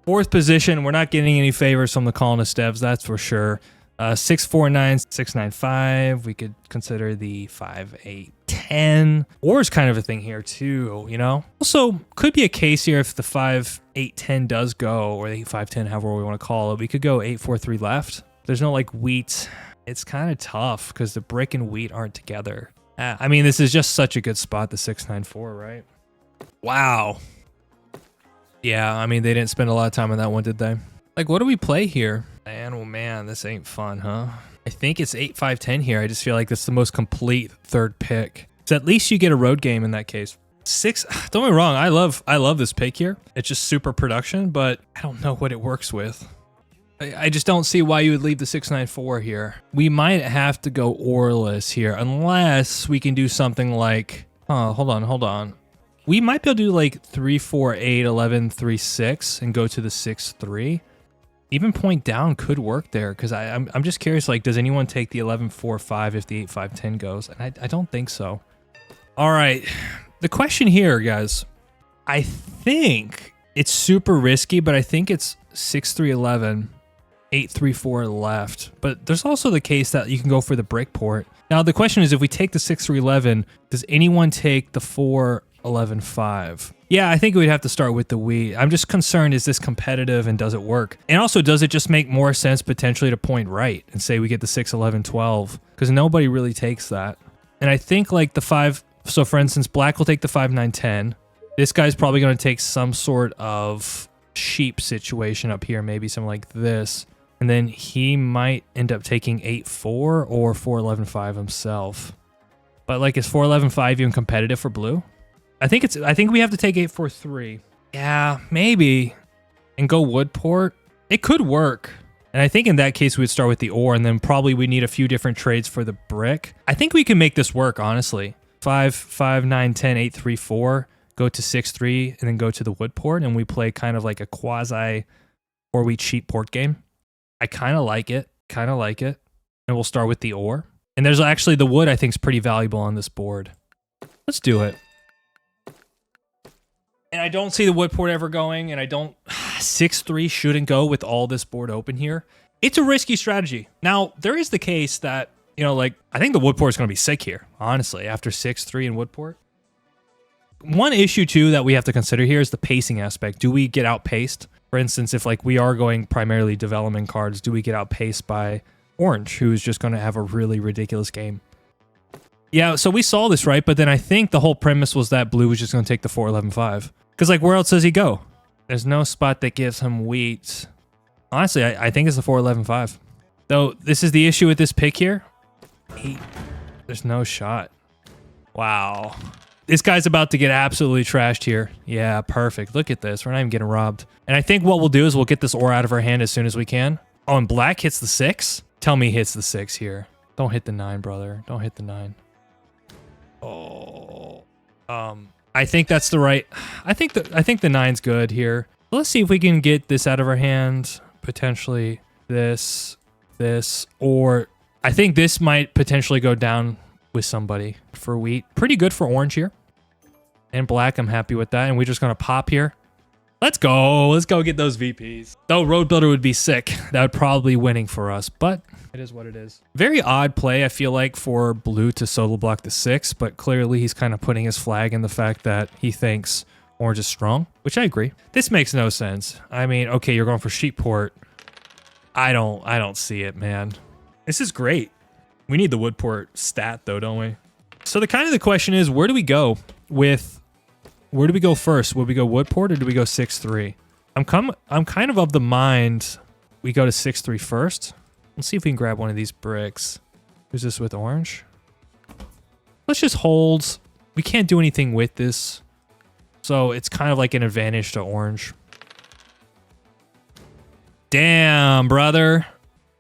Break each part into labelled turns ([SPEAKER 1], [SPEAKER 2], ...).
[SPEAKER 1] Fourth position, we're not getting any favors from the colonist devs, that's for sure. 649, 695. We could consider the 5810. Or is kind of a thing here too, you know? Also, could be a case here if the 5810 does go, or the 8510, however we want to call it. We could go 843 left. There's no like wheat. It's kind of tough because the brick and wheat aren't together. I mean, this is just such a good spot, the 694, right? Wow. Yeah, I mean, they didn't spend a lot of time on that one, did they? Like, what do we play here? Man, oh man, this ain't fun, huh? I think it's 8-5-10 here. I just feel like that's the most complete third pick. So at least you get a road game in that case. 6, don't get me wrong, I love this pick here. It's just super production, but I don't know what it works with. I just don't see why you would leave the 694 here. We might have to go orless here, unless we can do something like, oh, hold on. We might be able to do like 3-4-8, 11-3-6 and go to the 6-3. Even point down could work there, because I'm just curious, like, does anyone take the 11-4-5 if the 8-5-10 goes? And I don't think so. All right, the question here, guys, I think it's super risky, but I think it's 6-3-11, 8-3-4 left. But there's also the case that you can go for the brick port. Now, the question is, if we take the 6-3-11, does anyone take the 4-11-5? Yeah, I think we'd have to start with the wheat. I'm just concerned, is this competitive and does it work? And also, does it just make more sense potentially to point right and say we get the 6-11-12? Because nobody really takes that. And I think like the 5, so for instance, black will take the 5-9-10. This guy's probably going to take some sort of sheep situation up here, maybe something like this. And then he might end up taking 8-4 or 4-11-5 himself. But like, is 4-11-5 even competitive for blue? I think we have to take 8-4-3. Yeah, maybe. And go wood port. It could work. And I think in that case, we would start with the ore, and then probably we need a few different trades for the brick. I think we can make this work, honestly. 5-9-10, 8-3-4, go to 6-3, and then go to the wood port, and we play kind of like a quasi 4-wheat sheep port game. I kind of like it. And we'll start with the ore. And there's actually the wood I think is pretty valuable on this board. Let's do it. And I don't see the wood port ever going, and I don't... 6-3 shouldn't go with all this board open here. It's a risky strategy. Now, there is the case that, you know, like, I think the wood port is going to be sick here, honestly, after 6-3 and wood port. One issue, too, that we have to consider here is the pacing aspect. Do we get outpaced? For instance, if, like, we are going primarily development cards, do we get outpaced by orange, who's just going to have a really ridiculous game? Yeah, so we saw this, right? But then I think the whole premise was that blue was just going to take the 4-11-5. Because, like, where else does he go? There's no spot that gives him wheat. Honestly, I think it's the 4-11-5. Though, this is the issue with this pick here. There's no shot. Wow. This guy's about to get absolutely trashed here. Yeah, perfect. Look at this. We're not even getting robbed. And I think what we'll do is we'll get this ore out of our hand as soon as we can. Oh, and black hits the 6? Tell me he hits the 6 here. Don't hit the 9, brother. Don't hit the 9. Oh. I think that's the right... I think the 9's good here. Let's see if we can get this out of our hand. Potentially this, or... I think this might potentially go down with somebody for wheat. Pretty good for orange here. And black, I'm happy with that. And we're just going to pop here. Let's go. Let's go get those VPs. Though Road Builder would be sick. That would probably be winning for us, but it is what it is. Very odd play, I feel like, for blue to solo block the 6, but clearly he's kind of putting his flag in the fact that he thinks orange is strong, which I agree. This makes no sense. I mean, okay, you're going for sheep port. I don't see it, man. This is great. We need the wood port stat though, don't we? So the question is, where do we go first? Would we go wood port or do we go 6-3? I'm kind of the mind we go to 6-3 first. Let's see if we can grab one of these bricks. Who's this with orange? Let's just hold. We can't do anything with this. So it's kind of like an advantage to orange. Damn, brother.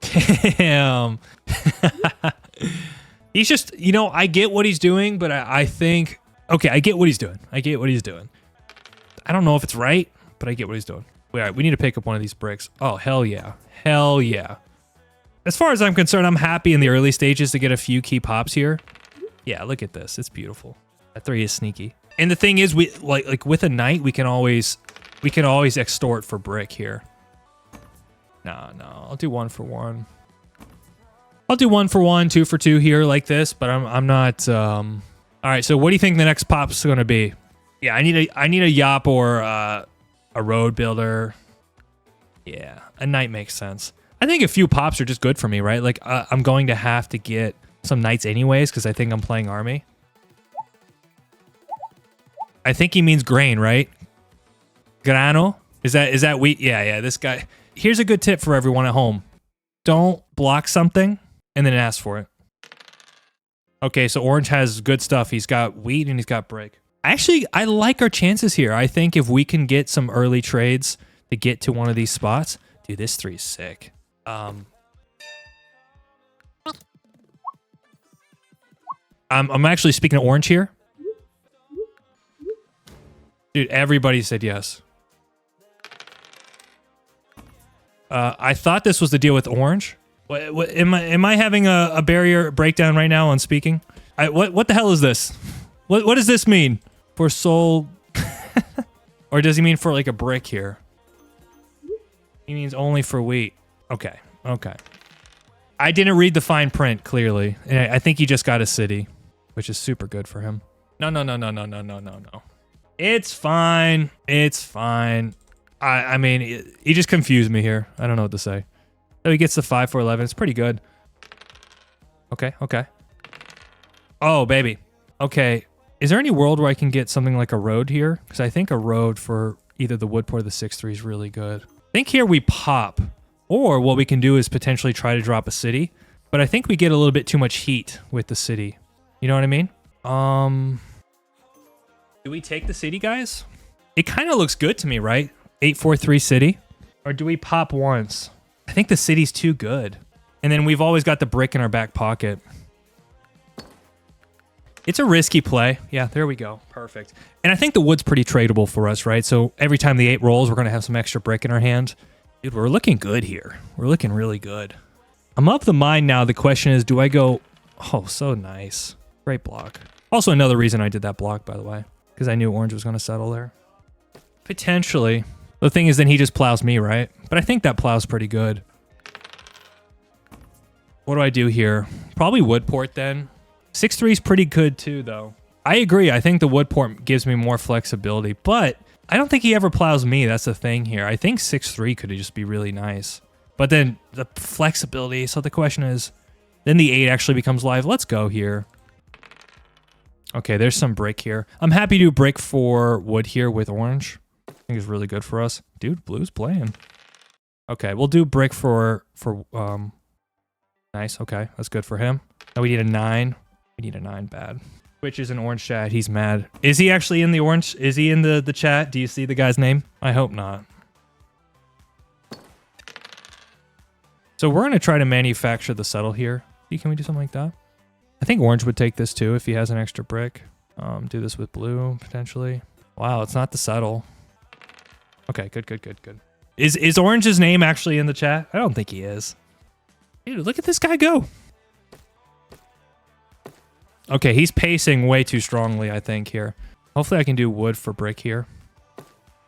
[SPEAKER 1] Damn. He's just, you know, I get what he's doing, but I think... Okay, I get what he's doing. I don't know if it's right, but I get what he's doing. All right, we need to pick up one of these bricks. Oh, hell yeah. Hell yeah. As far as I'm concerned, I'm happy in the early stages to get a few key pops here. Yeah, look at this. It's beautiful. That 3 is sneaky. And the thing is, we like with a knight, we can always We can always extort for brick here. No, I'll do 1 for 1. I'll do 1 for 1, 2 for 2 here like this, but I'm not. All right, so what do you think the next pop's gonna be? Yeah, I need a yop or a road builder. Yeah, a knight makes sense. I think a few pops are just good for me, right? Like I'm going to have to get some knights anyways because I think I'm playing army. I think he means grain, right? Grano? Is that wheat? Yeah, this guy. Here's a good tip for everyone at home. Don't block something and then ask for it. Okay, so orange has good stuff. He's got wheat and he's got brick. Actually, I like our chances here. I think if we can get some early trades to get to one of these spots. Dude, this 3 is sick. I'm actually speaking of orange here. Dude, everybody said yes. I thought this was the deal with orange. What am I having a barrier breakdown right now on speaking? What the hell is this? What does this mean? For soul? Or does he mean for like a brick here? He means only for wheat. Okay. I didn't read the fine print clearly. And I think he just got a city, which is super good for him. No. It's fine. I mean, he just confused me here. I don't know what to say. So he gets the 5 for 11. It's pretty good. Okay. Oh, baby. Okay. Is there any world where I can get something like a road here? Because I think a road for either the wood port or the 6-3 is really good. I think here we pop. Or what we can do is potentially try to drop a city. But I think we get a little bit too much heat with the city. You know what I mean? Do we take the city, guys? It kind of looks good to me, right? 8-4-3 city. Or do we pop once? I think the city's too good. And then we've always got the brick in our back pocket. It's a risky play. Yeah, there we go. Perfect. And I think the wood's pretty tradable for us, right? So every time the 8 rolls, we're going to have some extra brick in our hand. Dude, we're looking good here. We're looking really good. I'm of the mind now. The question is, do I go... Oh, so nice. Great block. Also, another reason I did that block, by the way. Because I knew orange was going to settle there. Potentially. The thing is, then he just plows me, right? But I think that plow's pretty good. What do I do here? Probably wood port then. 6-3 is pretty good too, though. I agree. I think the wood port gives me more flexibility, but I don't think he ever plows me. That's the thing here. I think 6-3 could just be really nice. But then the flexibility. So the question is, then the 8 actually becomes live. Let's go here. Okay, there's some brick here. I'm happy to do brick for wood here with orange. I think it's really good for us. Dude, blue's playing. Okay, we'll do brick for nice. Okay, that's good for him. Now we need a 9. We need a 9 bad. Which is an orange chat. He's mad. Is he actually in the orange? Is he in the chat? Do you see the guy's name? I hope not. So we're going to try to manufacture the settle here. Can we do something like that? I think orange would take this too if he has an extra brick. Do this with blue, potentially. Wow, it's not the settle. Okay, good. Is orange's name actually in the chat? I don't think he is. Dude, look at this guy go. Okay, he's pacing way too strongly, I think, here. Hopefully I can do wood for brick here.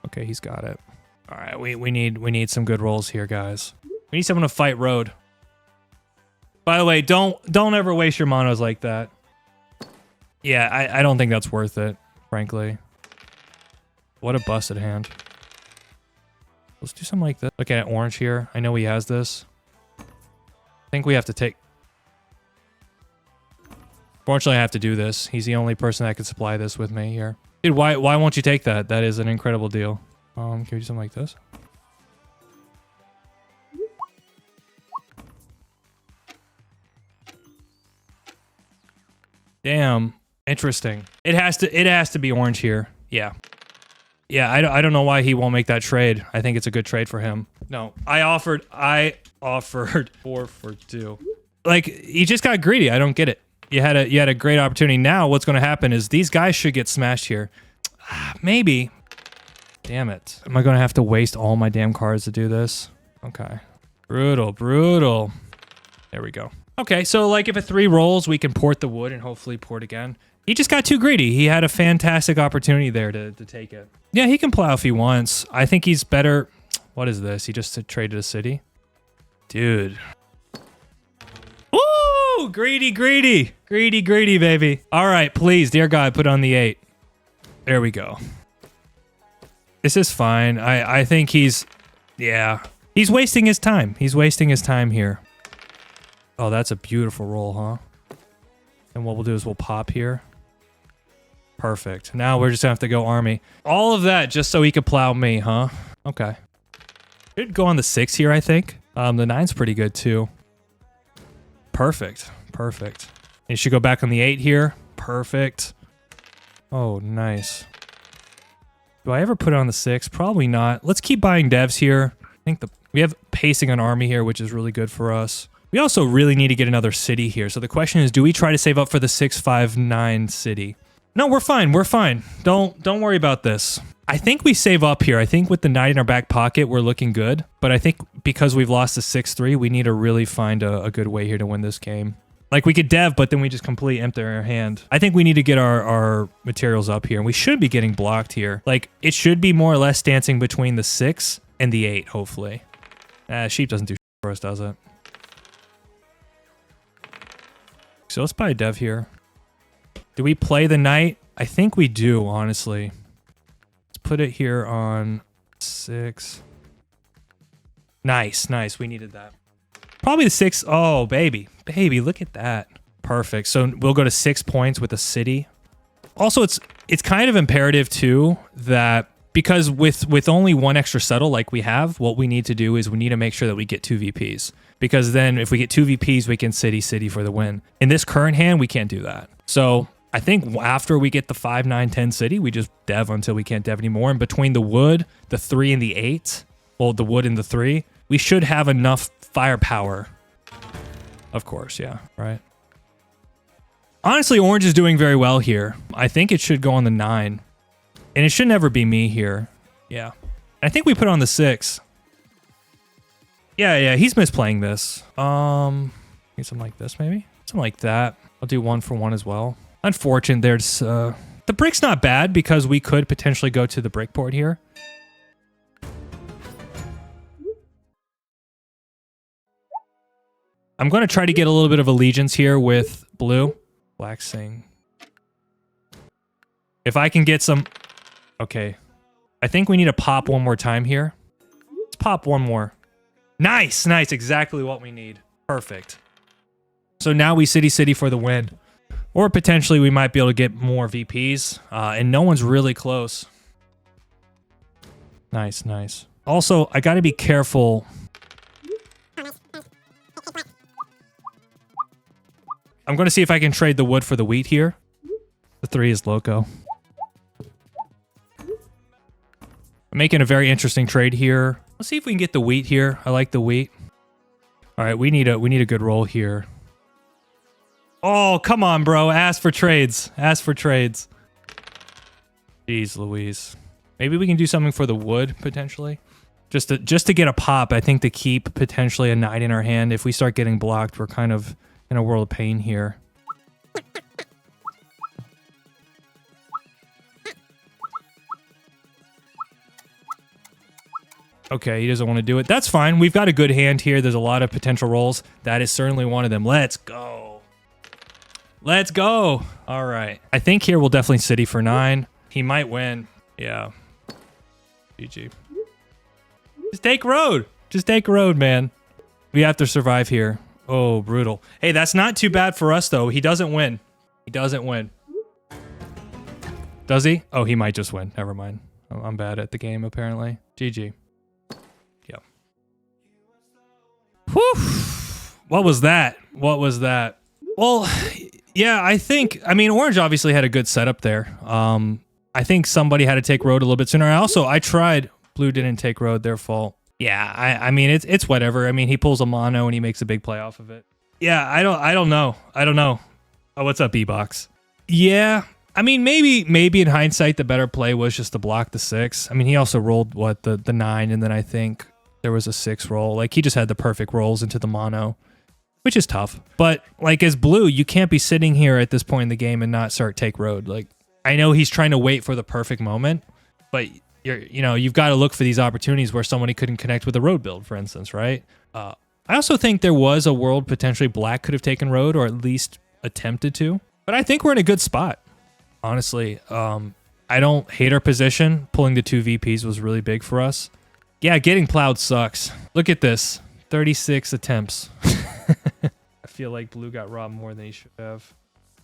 [SPEAKER 1] Okay, he's got it. All right, we need some good rolls here, guys. We need someone to fight road. By the way, don't ever waste your monos like that. Yeah, I don't think that's worth it, frankly. What a busted hand. Let's do something like this. Look at orange here. I know he has this. I think we have to take... Fortunately, I have to do this. He's the only person that can supply this with me here. Dude, why won't you take that? That is an incredible deal. Can we do something like this? Damn. Interesting. It has to be orange here. Yeah. Yeah, I don't know why he won't make that trade. I think it's a good trade for him. No, I offered 4 for 2. Like, he just got greedy. I don't get it. You had a great opportunity. Now what's going to happen is these guys should get smashed here. Maybe. Damn it. Am I going to have to waste all my damn cards to do this? Okay. Brutal. There we go. Okay, so like if a 3 rolls, we can port the wood and hopefully port again. He just got too greedy. He had a fantastic opportunity there to take it. Yeah, he can plow if he wants. I think he's better. What is this? He just traded a city? Dude. Woo! Greedy, greedy. Greedy, greedy, baby. All right, please, dear God, put on the 8. There we go. This is fine. I think he's... Yeah. He's wasting his time. He's wasting his time here. Oh, that's a beautiful roll, huh? And what we'll do is we'll pop here. Perfect. Now we're just gonna have to go army. All of that just so he could plow me, huh? Okay. Should go on the 6 here, I think. The 9's pretty good too. Perfect. Perfect. You should go back on the 8 here. Perfect. Oh, nice. Do I ever put it on the 6? Probably not. Let's keep buying devs here. I think we have pacing on army here, which is really good for us. We also really need to get another city here. So the question is, do we try to save up for the 659 city? No, we're fine. We're fine. Don't worry about this. I think we save up here. I think with the 9 in our back pocket, we're looking good. But I think because we've lost the 6-3, we need to really find a good way here to win this game. Like, we could dev, but then we just completely empty our hand. I think we need to get our materials up here. And we should be getting blocked here. Like, it should be more or less dancing between the 6 and the 8, hopefully. Sheep doesn't do shit for us, does it? So let's buy a dev here. Do we play the knight? I think we do, honestly. Let's put it here on 6. Nice, nice. We needed that. Probably the 6. Oh, baby. Baby, look at that. Perfect. So we'll go to 6 points with a city. Also, it's kind of imperative, too, that because with only 1 extra settle like we have, what we need to do is we need to make sure that we get 2 VPs. Because then if we get 2 VPs, we can city for the win. In this current hand, we can't do that. So I think after we get the 5, 9, 10 city, we just dev until we can't dev anymore. And between the wood, the 3, and the 8, well, the wood and the 3, we should have enough firepower. Of course, yeah, right. Honestly, orange is doing very well here. I think it should go on the 9. And it should never be me here. Yeah. I think we put it on the 6. Yeah, he's misplaying this. Maybe something like this, maybe? Something like that. I'll do 1 for 1 as well. Unfortunate, there's, the brick's not bad because we could potentially go to the brick board here. I'm going to try to get a little bit of allegiance here with blue. Black Sing. If I can get some... Okay. I think we need to pop one more time here. Let's pop one more. Nice, nice. Exactly what we need. Perfect. So now we city for the win. Or potentially we might be able to get more VPs. And no one's really close. Nice, nice. Also, I got to be careful. I'm going to see if I can trade the wood for the wheat here. The 3 is loco. I'm making a very interesting trade here. Let's see if we can get the wheat here. I like the wheat. All right, we need a good roll here. Oh, come on, bro. Ask for trades. Ask for trades. Jeez Louise. Maybe we can do something for the wood, potentially. Just to get a pop, I think to keep potentially a 9 in our hand. If we start getting blocked, we're kind of in a world of pain here. Okay, he doesn't want to do it. That's fine. We've got a good hand here. There's a lot of potential rolls. That is certainly one of them. Let's go. Let's go. All right. I think here we'll definitely city for 9. He might win. Yeah. GG. Just take road. Just take road, man. We have to survive here. Oh, brutal. Hey, that's not too bad for us, though. He doesn't win. He doesn't win. Does he? Oh, he might just win. Never mind. I'm bad at the game, apparently. GG. Yeah. Whew. What was that? What was that? Well, yeah, I mean, orange obviously had a good setup there. I think somebody had to take road a little bit sooner. I tried. Blue didn't take road, their fault. Yeah, I mean, it's whatever. I mean, he pulls a mono and he makes a big play off of it. Yeah, I don't know. Oh, what's up, B-Box? Yeah, I mean, maybe in hindsight, the better play was just to block the 6. I mean, he also rolled, what, the 9, and then I think there was a 6 roll. Like, he just had the perfect rolls into the mono. which is tough. But like as blue, you can't be sitting here at this point in the game and not start take road. Like I know he's trying to wait for the perfect moment, but you've got to look for these opportunities where somebody couldn't connect with a road build, for instance, right? I also think there was a world potentially black could have taken road or at least attempted to, but I think we're in a good spot, honestly. I don't hate our position. Pulling the 2 VPs was really big for us. Yeah, getting plowed sucks. Look at this, 36 attempts. I feel like blue got robbed more than he should have.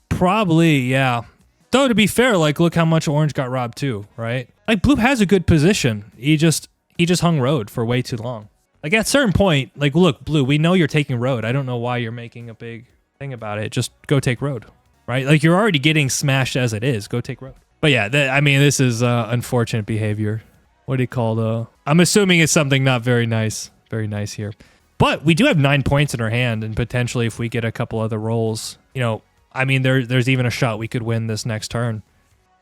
[SPEAKER 1] Probably, yeah. Though to be fair, like look how much orange got robbed too, right? Like blue has a good position. He just hung road for way too long. Like at a certain point, like look, blue, we know you're taking road. I don't know why you're making a big thing about it. Just go take road, right? Like you're already getting smashed as it is. Go take road. But yeah, this is unfortunate behavior. What do you call I'm assuming it's something not very nice. Very nice here. But we do have 9 points in our hand, and potentially if we get a couple other rolls, there's even a shot we could win this next turn.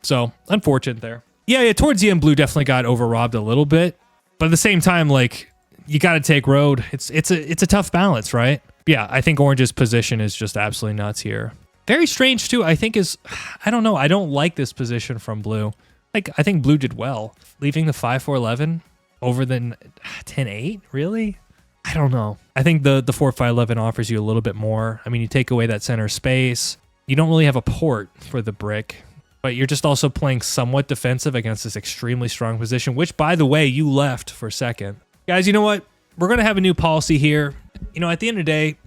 [SPEAKER 1] So unfortunate there. Yeah, towards the end, blue definitely got overrobbed a little bit. But at the same time, like you got to take road. It's a tough balance, right? Yeah, I think orange's position is just absolutely nuts here. Very strange too, I think I don't know. I don't like this position from blue. Like I think blue did well. Leaving the 5-4-11 over the 10-8, really? I don't know. I think the 4-5-11 offers you a little bit more. I mean, you take away that center space. You don't really have a port for the brick, but you're just also playing somewhat defensive against this extremely strong position, which by the way, you left for second. Guys, you know what? We're going to have a new policy here. At the end of the day,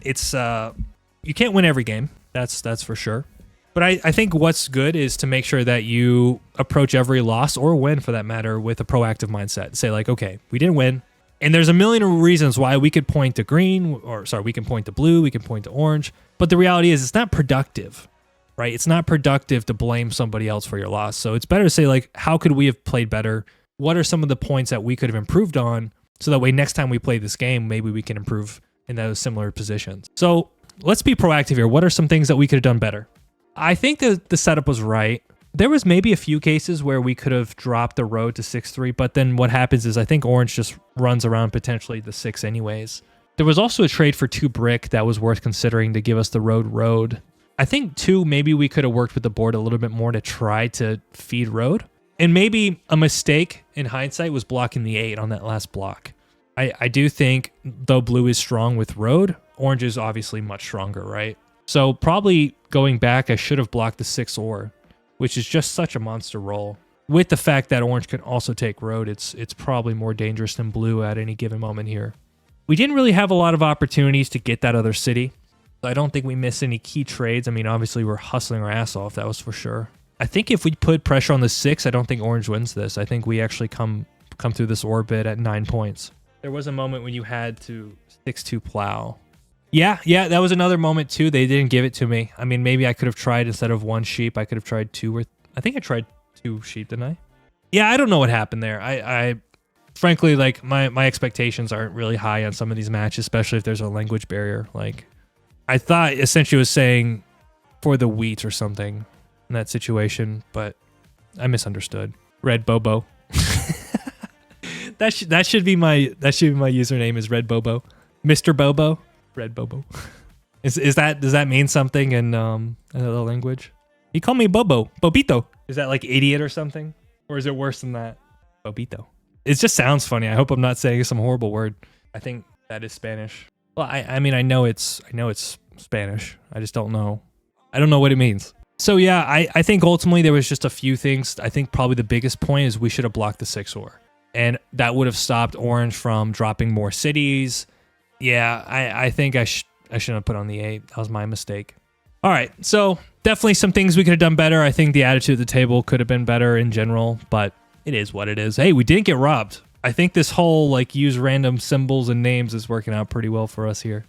[SPEAKER 1] it's you can't win every game. That's for sure. But I think what's good is to make sure that you approach every loss or win for that matter with a proactive mindset. Say like, okay, we didn't win. And there's a million reasons why we could point to green, we can point to blue, we can point to orange. But the reality is it's not productive, right? It's not productive to blame somebody else for your loss. So it's better to say like, how could we have played better? What are some of the points that we could have improved on? So that way next time we play this game, maybe we can improve in those similar positions. So let's be proactive here. What are some things that we could have done better? I think that the setup was right. There was maybe a few cases where we could have dropped the road to 6-3, but then what happens is I think orange just runs around potentially the 6 anyways. There was also a trade for 2 brick that was worth considering to give us the road. I think 2, maybe we could have worked with the board a little bit more to try to feed road. And maybe a mistake in hindsight was blocking the 8 on that last block. I do think though blue is strong with road, orange is obviously much stronger, right? So probably going back, I should have blocked the 6 ore, which is just such a monster roll. With the fact that orange can also take road, it's probably more dangerous than blue at any given moment here. We didn't really have a lot of opportunities to get that other city. So I don't think we missed any key trades. I mean, obviously we're hustling our ass off, that was for sure. I think if we put pressure on the 6, I don't think orange wins this. I think we actually come through this orbit at 9 points. There was a moment when you had to 6-2 plow. Yeah, that was another moment too. They didn't give it to me. I mean, maybe I could have tried instead of 1 sheep, I could have tried 2 or I think I tried 2 sheep, didn't I? Yeah, I don't know what happened there. I frankly, like my expectations aren't really high on some of these matches, especially if there's a language barrier. Like I thought essentially it was saying for the wheat or something in that situation, but I misunderstood. Red Bobo. that should be my username is Red Bobo. Mr. Bobo. Red Bobo. Does that mean something in another language? He called me Bobo. Bobito. Is that like idiot or something? Or is it worse than that? Bobito. It just sounds funny. I hope I'm not saying some horrible word. I think that is Spanish. Well, I mean I know it's Spanish. I just don't know. I don't know what it means. So yeah, I think ultimately there was just a few things. I think probably the biggest point is we should have blocked the 6 ore. And that would have stopped orange from dropping more cities. Yeah, I think I shouldn't have put on the 8. That was my mistake. All right, so definitely some things we could have done better. I think the attitude at the table could have been better in general, but it is what it is. Hey, we didn't get robbed. I think this whole like use random symbols and names is working out pretty well for us here.